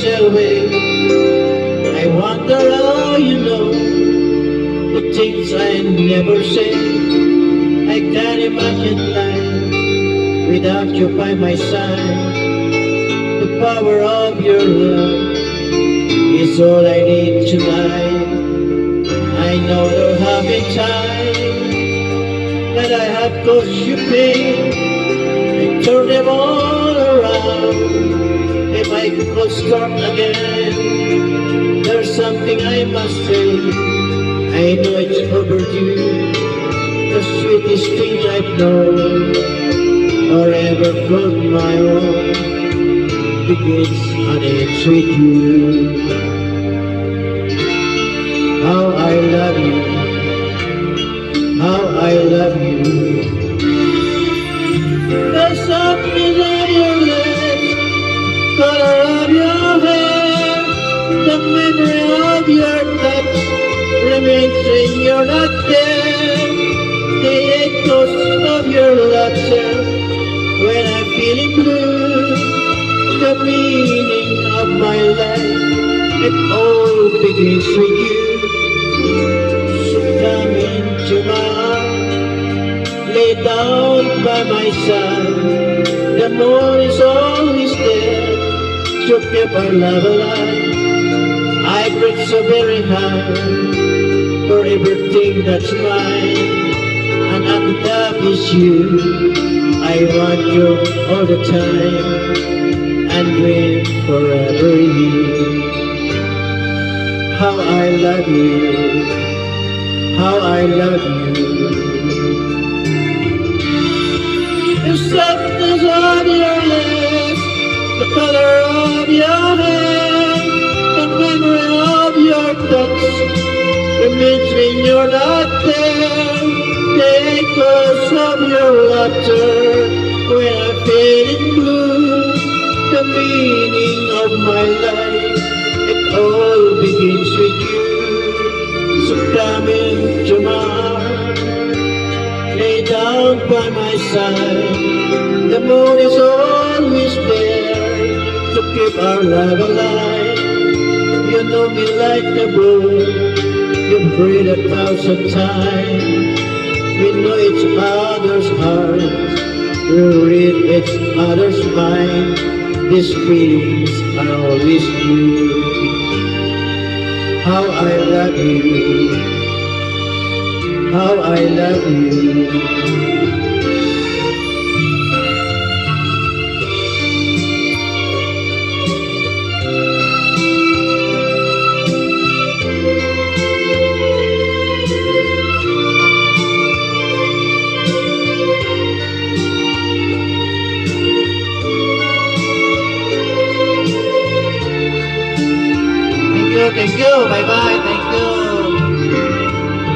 sail away. I wonder how you know the things I never say. I can't imagine life without you by my side. The power of your love is all I need tonight. I know there have been times that I have caused you pain. I turn them all around. If I could start again, there's something I must say. I know it's overdue. The sweetest thing I've known or ever called my own begins and ends with you. How I love you, how I love you. The softness of your lips, color of your hair, the memory of your touch remains when you're not there. The echoes of your laughter when I'm feeling blue. The meaning of my life, it all begins with you. So come into my heart, lay down by my side. The moon is always there to keep our love alive. I breathe so very hard for everything that's mine, and at the top is you. I want you all the time and dream forever you. How I love you, how I love you. The softness of your lips, the color of your hair, the memory of your touch remains when you're not there. The echoes of your laughter when I'm feeling blue. The meaning of my life, it all begins with you. So come into my heart, lay down by my side. The moon is always there to keep our love alive. You know me like the bird you breathe 1,000 times. We know each other's hearts, we read each other's mind. These feelings are always new. How I love you, how I love you. Thank you, bye bye.